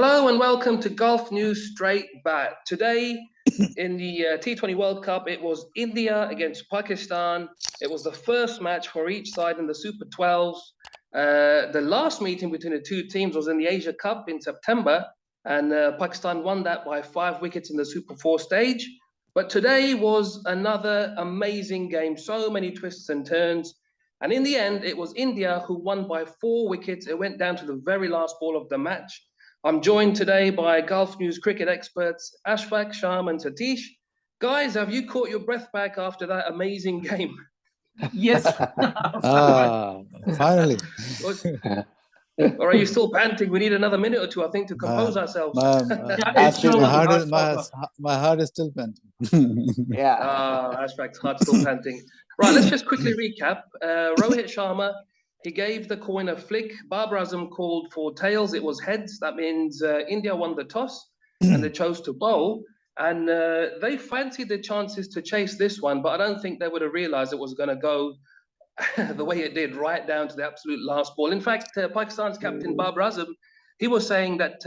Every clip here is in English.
Hello and welcome to Golf News Straight Bat. Today in the T20 World Cup, it was India against Pakistan. It was the first match for each side in the Super 12s. The last meeting between the two teams was in the Asia Cup in September, and Pakistan won that by 5 wickets in the Super 4 stage. But today was another amazing game, so many twists and turns. And in the end, it was India who won by 4 wickets. It went down to the very last ball of the match. I'm joined today by Gulf News cricket experts Ashfaq, Shyam and Satish. Guys, have you caught your breath back after that amazing game? Yes. Finally. Or are you still panting? We need another minute or two, I think, to compose ourselves. My heart is still panting. Ashfaq's heart's still panting. Right, let's just quickly recap. Rohit Sharma, he gave the coin a flick. Babar Azam called for tails. It was heads. That means India won the toss and they chose to bowl. And they fancied the chances to chase this one, but I don't think they would have realized it was going to go the way it did, right down to the absolute last ball. In fact, Pakistan's captain Babar Azam, he was saying that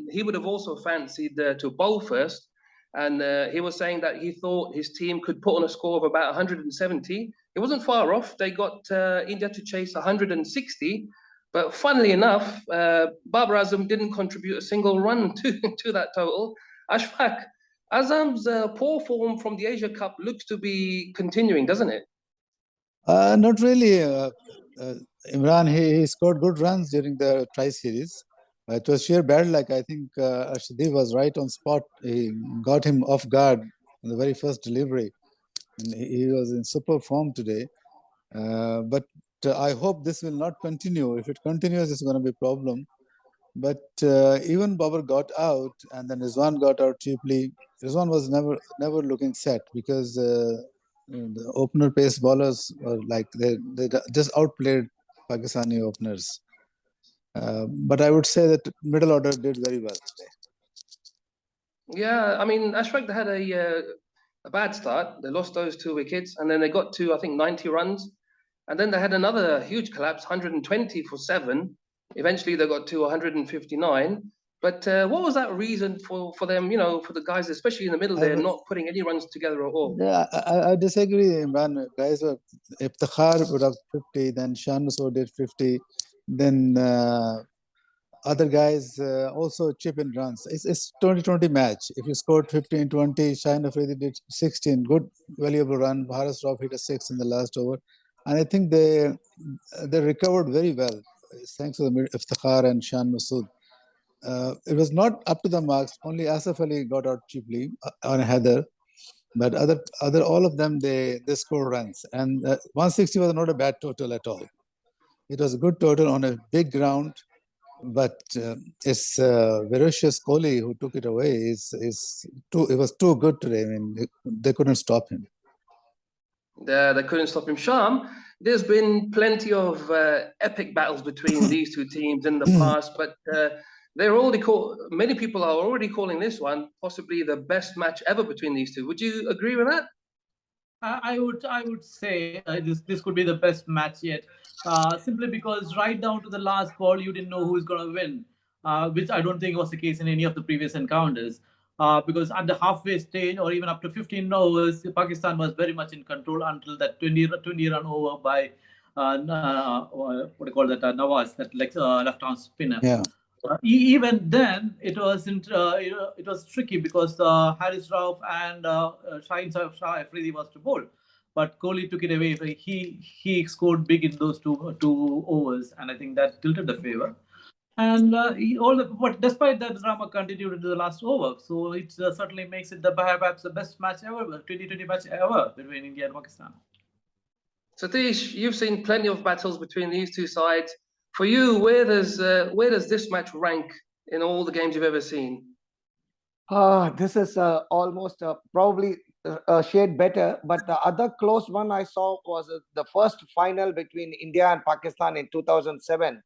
he would have also fancied to bowl first. And he was saying that he thought his team could put on a score of about 170. It wasn't far off. They got India to chase 160. But funnily enough, Babar Azam didn't contribute a single run to that total. Ashfaq, Azam's poor form from the Asia Cup looks to be continuing, doesn't it? Not really. Imran, he scored good runs during the tri-series. It was sheer bad luck. I think Arshdeep was right on spot. He got him off guard in the very first delivery. And he was in super form today. But I hope this will not continue. If it continues, it's going to be a problem. But even Babar got out, and then Rizwan got out cheaply. Rizwan was never looking set because the opener pace bowlers were like they just outplayed Pakistani openers. But I would say that middle order did very well today. Yeah, I mean, Ashfaq, they had a bad start. They lost those 2 wickets, and then they got to, I think, 90 runs. And then they had another huge collapse, 120 for 7. Eventually, they got to 159. But what was that reason for them, for the guys, especially in the middle there, not putting any runs together at all? Yeah, I disagree, Imran. Guys, if Takhar would have 50, then Shan did 50, then other guys also chip in runs. It's 20-20 match. If you scored 15, 20, Shaheen Afridi did 16, good, valuable run. Bharat Rauf hit a 6 in the last over. And I think they recovered very well, thanks to the Iftikhar and Shan Masood. It was not up to the marks. Only Asif Ali got out cheaply on Heather. But all of them, they scored runs. And 160 was not a bad total at all. It was a good total on a big ground. But it's Virat Kohli who took it away. It was too good today. I mean, they couldn't stop him. They couldn't stop him. Sham, there's been plenty of epic battles between these two teams in the past, but many people are already calling this one possibly the best match ever between these two. Would you agree with that? I would say this could be the best match yet, simply because right down to the last ball, you didn't know who's going to win, which I don't think was the case in any of the previous encounters. Because at the halfway stage, or even up to 15 overs, Pakistan was very much in control until that 20 run over by what do you call that, Nawaz, that left-arm spinner. Yeah. Even then, it was tricky because Haris Rauf and Shaheen Afridi was to bowl, but Kohli took it away. He scored big in those two overs, and I think that tilted the favor. And but despite that, the drama continued into the last over. So it certainly makes it perhaps the best match ever, 2020 match ever between India and Pakistan. Satish, you've seen plenty of battles between these two sides. For you, where does this match rank in all the games you've ever seen? This is almost probably a shade better. But the other close one I saw was the first final between India and Pakistan in 2007,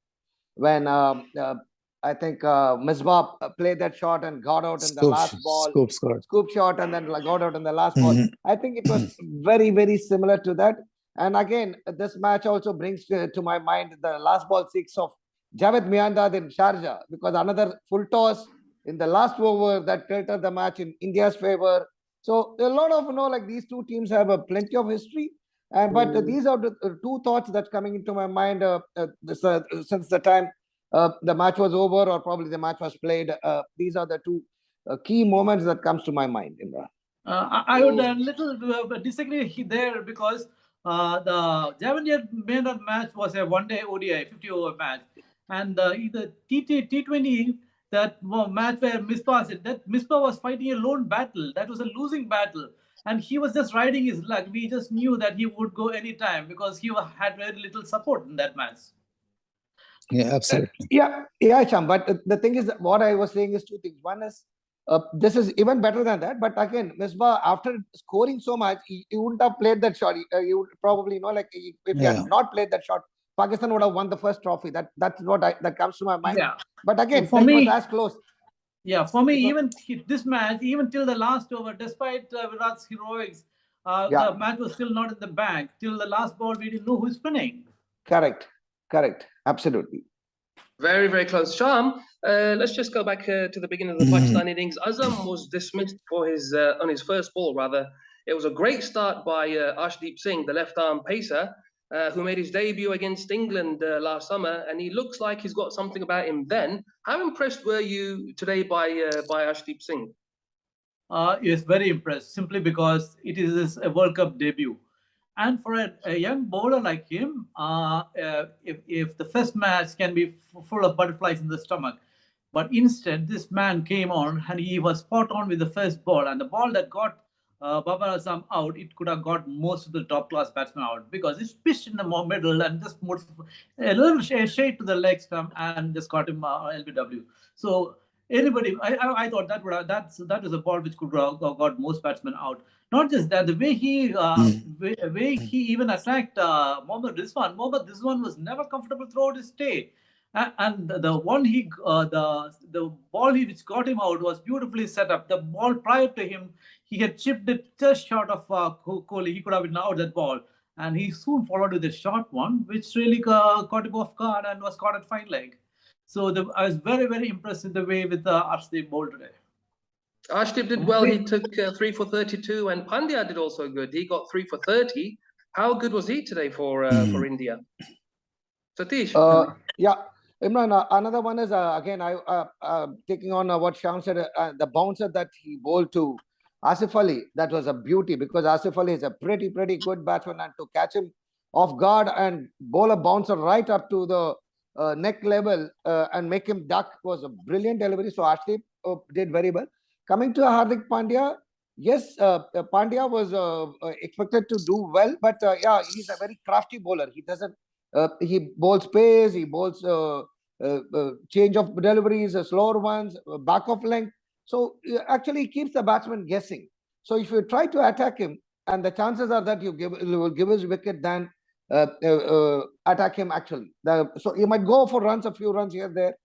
when I think Misbah played that shot and got out in the last ball. Scoop shot and then got out in the last ball. I think it was very, very similar to that. And again, this match also brings to my mind the last ball 6 of Javed Miandad in Sharjah, because another full toss in the last over that tilted the match in India's favor. So a lot of, like these two teams have plenty of history. But these are the two thoughts that's coming into my mind since the time the match was over, or probably the match was played. These are the two key moments that comes to my mind, Imran. I would a little disagree there, because the Javanier Maynard match was a one-day ODI, 50-over match. And the T20, that match where Misbah said, that Misbah was fighting a lone battle. That was a losing battle. And he was just riding his luck. We just knew that he would go anytime because he had very little support in that match. Yeah, absolutely. Yeah, Shyam. But the thing is, that what I was saying is two things. One is, this is even better than that. But again, Misbah, after scoring so much, he wouldn't have played that shot. You would probably if he had not played that shot, Pakistan would have won the first trophy. That's what that comes to my mind. Yeah. But again, For me, it was as close. Yeah, for me, even this match, even till the last over, despite Virat's heroics, the match was still not in the bag. Till the last ball, we didn't know who's winning. Correct. Absolutely. Very, very close. Shyam, let's just go back to the beginning of the Pakistan innings. Azam was dismissed for his on his first ball, rather. It was a great start by Ashdeep Singh, the left-arm pacer, who made his debut against England last summer, and he looks like he's got something about him then. How impressed were you today by Ashdeep Singh? Yes, very impressed, simply because it is a World Cup debut. And for a young bowler like him, if the first match can be full of butterflies in the stomach, but instead this man came on and he was spot on with the first ball, and the ball that got Babar Azam out, it could have got most of the top-class batsmen out, because it's pitched in the middle and just a little shade to the leg stump and just got him LBW. So anybody, I thought that was a ball which could have got most batsmen out. Not just that, the way he even attacked Mohammad Rizwan. Mohammad Rizwan was never comfortable throughout his stay. And the ball which got him out was beautifully set up. The ball prior to him, he had chipped it just short of Kohli. He could have been out that ball. And he soon followed with a short one, which really caught him off guard and was caught at fine leg. So I was very, very impressed with the way with Ashdeep bowled today. Ashdeep did well. He took 3 for 32, and Pandya did also good. He got 3 for 30. How good was he today for India? Satish? Imran, another one is, again, taking on what Shyam said, the bouncer that he bowled to Asif Ali, that was a beauty, because Asif Ali is a pretty good batsman, and to catch him off guard and bowl a bouncer right up to the neck level and make him duck was a brilliant delivery. So Ashdeep did very well. Coming to Hardik Pandya, yes, Pandya was expected to do well, but he's a very crafty bowler. He doesn't. He bowls pace. He bowls change of deliveries, slower ones, back of length. So actually, he keeps the batsman guessing. So if you try to attack him, and the chances are that you will give his wicket than attack him actually. So he might go for runs, a few runs here there.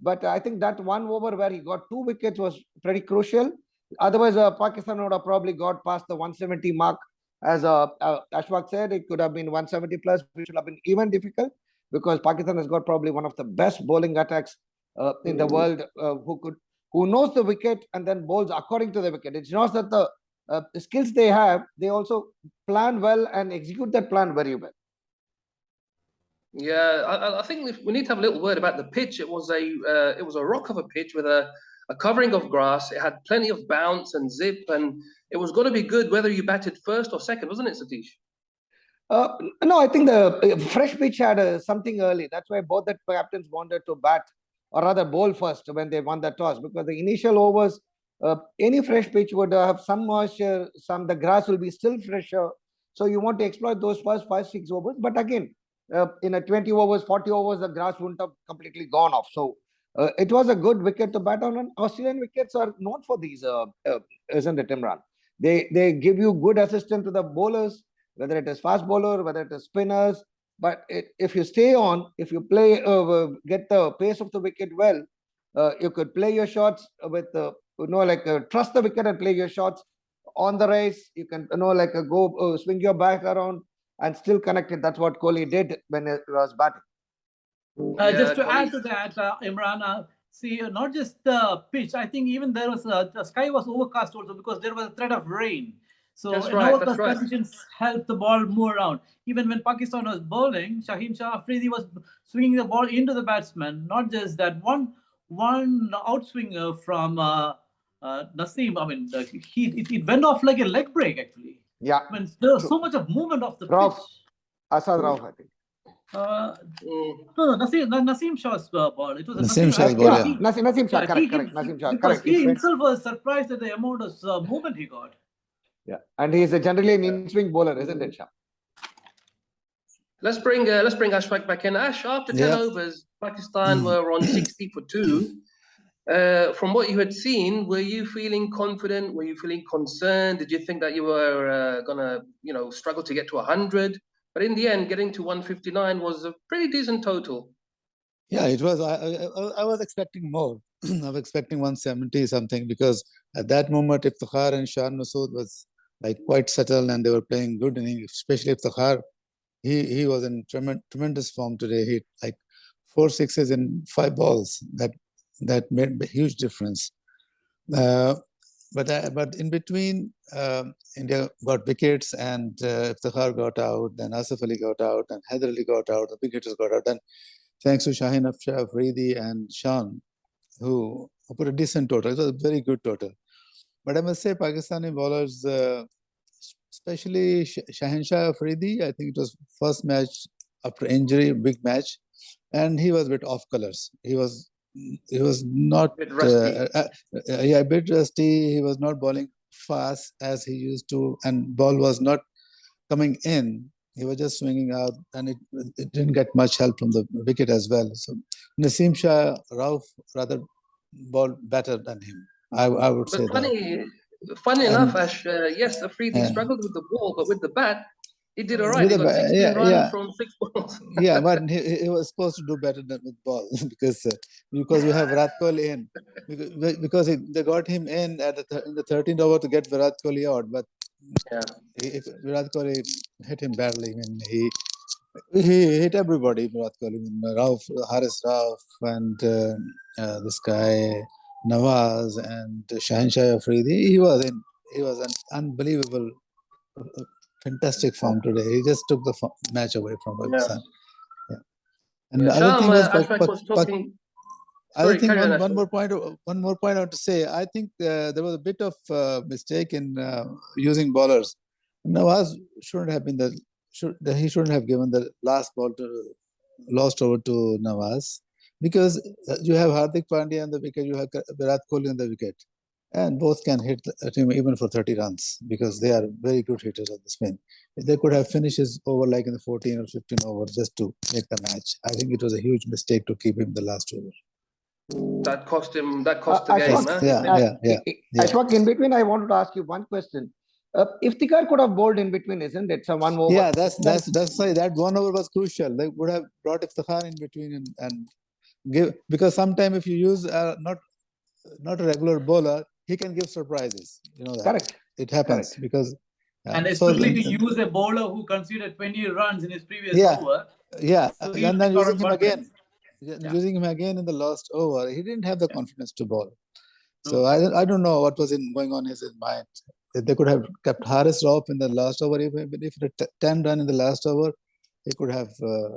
But I think that one over where he got 2 wickets was pretty crucial. Otherwise, Pakistan would have probably got past the 170 mark. As Ashfaq said, it could have been 170 plus, which would have been even difficult, because Pakistan has got probably one of the best bowling attacks in the world, who knows the wicket and then bowls according to the wicket. It's not that the skills they have, they also plan well and execute that plan very well. Yeah, I think we need to have a little word about the pitch. It was a rock of a pitch with a covering of grass. It had plenty of bounce and zip, and it was going to be good whether you batted first or second, wasn't it, Satish? No, I think the fresh pitch had something early. That's why both the captains wanted to bat, or rather bowl first when they won the toss, because the initial overs, any fresh pitch would have some moisture, the grass will be still fresher. So you want to exploit those first 5-6 overs. But again, in a 20 overs, 40 overs, the grass wouldn't have completely gone off. So it was a good wicket to bat on. And Australian wickets are known for these, isn't it, Imran? They give you good assistance to the bowlers, whether it is fast bowler, whether it is spinners. But if you stay on, if you play, get the pace of the wicket well, you could play your shots with, trust the wicket and play your shots on the race. You can, go swing your back around and still connect it. That's what Kohli did when he was batting. Just to add to that, Imran, See, not just the pitch. I think even there was the sky was overcast also because there was a threat of rain. So That's in right, overcast that's right. conditions helped the ball move around. Even when Pakistan was bowling, Shaheen Shah Afridi was swinging the ball into the batsman. Not just that, one outswinger from Naseem. I mean, it went off like a leg break actually. Yeah. I mean, there was True. so much of movement of the Rauf, pitch. Asad Rauf, I think. No, Naseem Shah's ball. It was a Naseem Shah's ball, Yeah, yeah. Naseem Shah, yeah, correct. Naseem Shah, because correct. he himself was surprised at the amount of movement he got. Yeah, and he is generally an in-swing bowler, isn't it, Shah? Let's bring Ashfaq back in. Ash, after 10 Yeah. overs, Pakistan were on 60 for 2. From what you had seen, were you feeling confident? Were you feeling concerned? Did you think that you were gonna, struggle to get to 100? But in the end, getting to 159 was a pretty decent total. Yeah, it was. I was expecting more. I was expecting 170 something because at that moment, Iftikhar and Shah Masood was like quite settled and they were playing good innings. Especially Iftikhar, he was in tremendous form today. He like 4 sixes in 5 balls. That made a huge difference. But in between, India got wickets and Iftikhar got out. Then Asif Ali got out and Haider Ali got out. The wicketers got out. Then thanks to Shaheen Afridi and Shan, who put a decent total. It was a very good total. But I must say, Pakistani bowlers, especially Shaheen Afridi, I think it was first match after injury, big match, and he was a bit off colors. He was not A bit rusty. a bit rusty. He was not bowling fast as he used to, and ball was not coming in. He was just swinging out, and it didn't get much help from the wicket as well. So Naseem Shah, Rauf rather bowled better than him. I would say But that. funny And enough, Ash, yes, Afridi uh, struggled with the ball, but with the bat, he did all right. with He the got 16 yeah, runs yeah, from 6 balls. yeah, but he was supposed to do better than with ball because you have Virat Kohli in because they got him in in the 13th over to get Virat Kohli out, but Yeah. Virat Kohli hit him badly. I mean, he hit everybody. Virat Kohli, I mean, Haris Rauf, and this guy Nawaz and Shaheen Shah Afridi. He was an unbelievable, fantastic form today. He just took the match away from Pakistan. Yeah. And the other Sham, thing was, Ashfaq was talking. I Sorry, think carry on, one Ashfaq. more point I want to say. I think there was a bit of mistake in using bowlers. Nawaz shouldn't have been he shouldn't have given the lost over to Nawaz because you have Hardik Pandya on the wicket, you have Virat Kohli on the wicket, and both can hit the team even for 30 runs because they are very good hitters on the spin. They could have finished his over like in the 14 or 15 over just to make the match. I think it was a huge mistake to keep him the last over. That cost the game, huh? Yeah. Ashfaq, in between, I wanted to ask you one question. Iftikhar could have bowled in between, isn't it? So one over. Yeah, that's why that 1 over was crucial. They would have brought Iftikhar in between and give, because sometimes if you use not a regular bowler, he can give surprises. You know that. Correct. It happens Correct. because And especially to use a bowler who conceded 20 runs in his previous over. Yeah, So and then using him confidence. using him again in the last over, he didn't have the confidence to bowl. So I don't know what was going on in his mind. They could have kept Haris Rauf in the last over. Even if it 10 run in the last over, he could have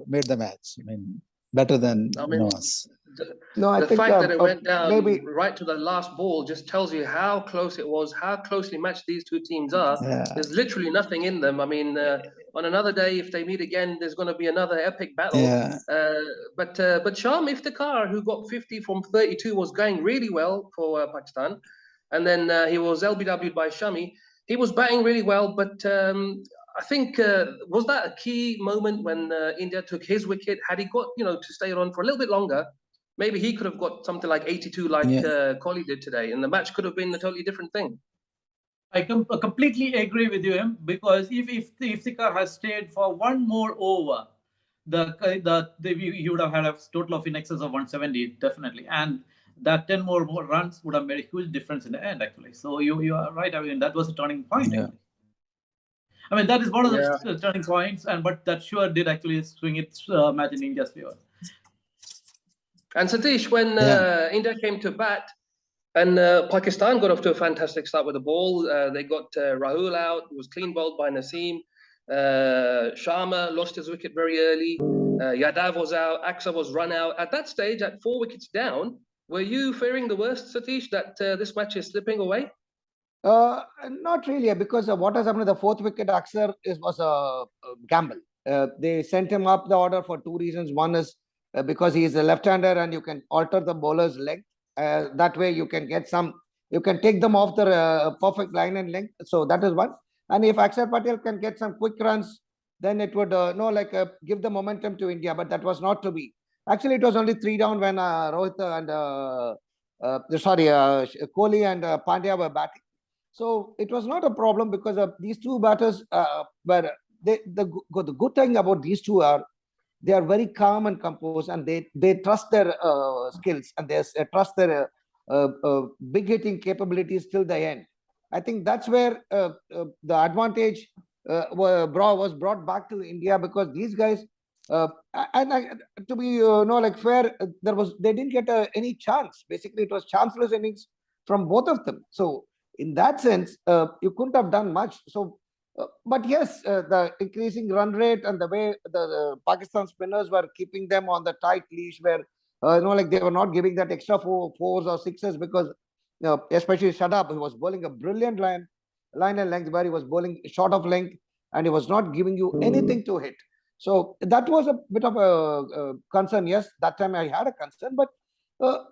made the match. I mean, better than Nawaz. The fact that it went down right to the last ball just tells you how close it was, how closely matched these two teams are. Yeah. There's literally nothing in them. I mean, on another day, if they meet again, there's going to be another epic battle. Yeah. But Sham Iftikhar, who got 50 from 32, was going really well for Pakistan. And then he was LBW'd by Shami. He was batting really well, but I think, was that a key moment when India took his wicket? Had he got, to stay on for a little bit longer, maybe he could have got something like 82 like Kohli did today, and the match could have been a totally different thing. I completely agree with you, because if Iftikhar has stayed for one more over, he would have had a total of in excess of 170, definitely. And that 10 more runs would have made a huge difference in the end, actually. So you are right. I mean, that was a turning point. Yeah. I mean, that is one of the turning points, but that sure did actually swing its match in India's favor. And Satish, when India came to bat, and Pakistan got off to a fantastic start with the ball. They got Rahul out, was clean bowled by Naseem. Sharma lost his wicket very early. Yadav was out. Aksa was run out. At that stage, at 4 wickets down, were you fearing the worst, Satish, that this match is slipping away? Not really, because what has happened to the fourth wicket, Aksa, was a gamble. They sent him up the order for two reasons. One is because he is a left-hander and you can alter the bowler's length. That way you can get some, you can take them off the perfect line and length. So that is one. And if Akshar Patel can get some quick runs, then it would give the momentum to India. But that was not to be. Actually, it was only 3 down when Rohit and Kohli and Pandya were batting. So it was not a problem because these two batters were the good thing about these two are they are very calm and composed, and they trust their skills and they trust their big hitting capabilities till the end. I think that's where the advantage was brought back to India, because these guys to be fair, they didn't get any chance. Basically, it was chanceless innings from both of them. So in that sense, you couldn't have done much. So. But yes, the increasing run rate and the way the Pakistan spinners were keeping them on the tight leash, where they were not giving that extra fours or sixes, because especially Shadab, who was bowling a brilliant line and length, where he was bowling short of length and he was not giving you anything to hit. So that was a bit of a concern. Yes, that time I had a concern, but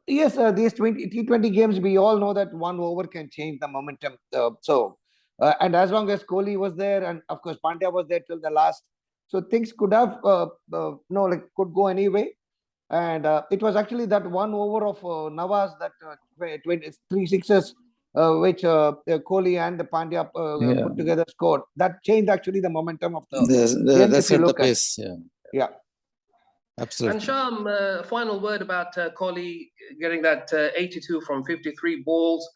yes, these T20 games, we all know that one over can change the momentum. And as long as Kohli was there, and of course Pandya was there till the last, so things could have could go anyway. And it was actually that 1 over of Nawaz, that 3 sixes, which Kohli and Pandya put together scored. That changed actually the momentum of the that's the pace. Yeah. Absolutely. And Shyam, final word about Kohli getting that 82 from 53 balls.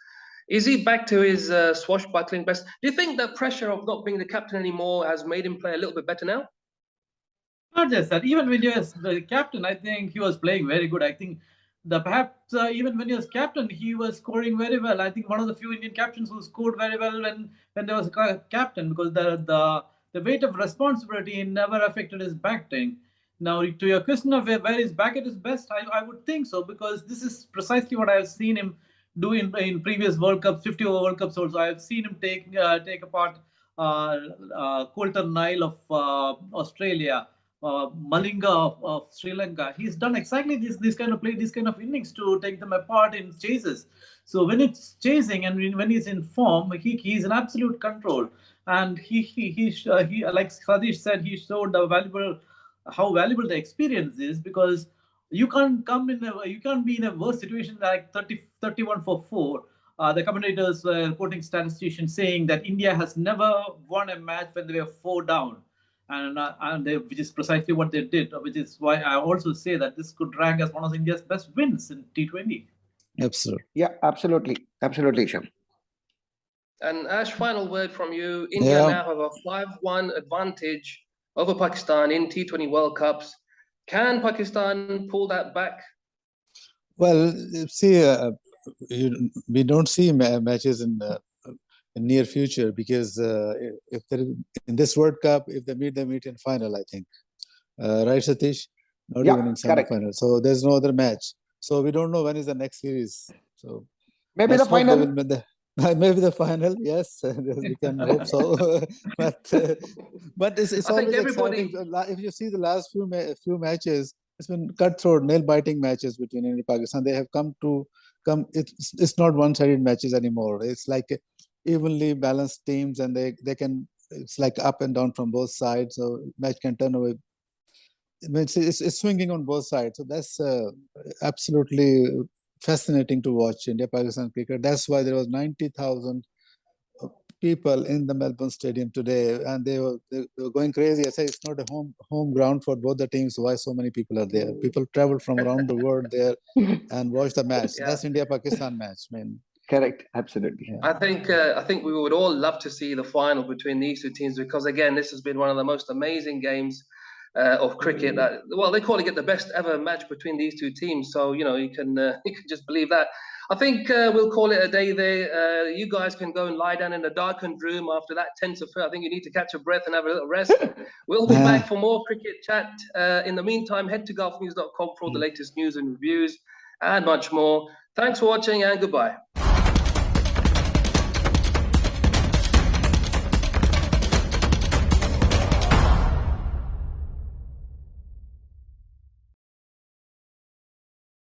Is he back to his swashbuckling best? Do you think the pressure of not being the captain anymore has made him play a little bit better now? Not just that. Even when he was the captain, I think he was playing very good. I think perhaps even when he was captain, he was scoring very well. I think one of the few Indian captains who scored very well when there was a captain, because the weight of responsibility never affected his batting. Now, to your question of where he's back at his best, I would think so, because this is precisely what I have seen him do in previous World Cups, 50-over World Cups also. I have seen him take apart Coulter Nile of Australia, Malinga of Sri Lanka. He's done exactly this kind of play, this kind of innings to take them apart in chases. So when it's chasing and when he's in form, he's in absolute control. And he like Satish said, he showed how valuable the experience is, because you can't be in a worse situation like 31 for 4. The commentators were quoting statisticians saying that India has never won a match when they were 4 down, which is precisely what they did. Which is why I also say that this could rank as one of India's best wins in T20. Absolutely. Yeah, absolutely, Shyam. And Ash, final word from you. India now have a 5-1 advantage over Pakistan in T20 World Cups. Can Pakistan pull that back? Well, see, we don't see matches in near future, because if in this World Cup, if they meet in final, I think. Right, Satish? Not even in semi-final. So there's no other match. So we don't know when is the next series. So maybe the final. Maybe the final, yes, we can hope so. but it's always exciting. If you see the last few matches, it's been cutthroat, nail-biting matches between India and Pakistan. They have come. It's not one-sided matches anymore. It's like evenly balanced teams, and they can. It's like up and down from both sides. So match can turn away. It's swinging on both sides. So that's absolutely fascinating to watch India-Pakistan cricket. That's why there was 90,000 people in the Melbourne Stadium today, and they were going crazy. I say it's not a home ground for both the teams. Why so many people are there? People travel from around the world there and watch the match. That's India-Pakistan match, man. Correct, absolutely. Yeah. I think we would all love to see the final between these two teams, because again, this has been one of the most amazing games of cricket. Well, they're calling it the best ever match between these two teams. So, you know, you can just believe that. I think we'll call it a day there. You guys can go and lie down in a darkened room after that tense affair. I think you need to catch a breath and have a little rest. We'll be back for more cricket chat. In the meantime, head to golfnews.com for all the latest news and reviews and much more. Thanks for watching and goodbye.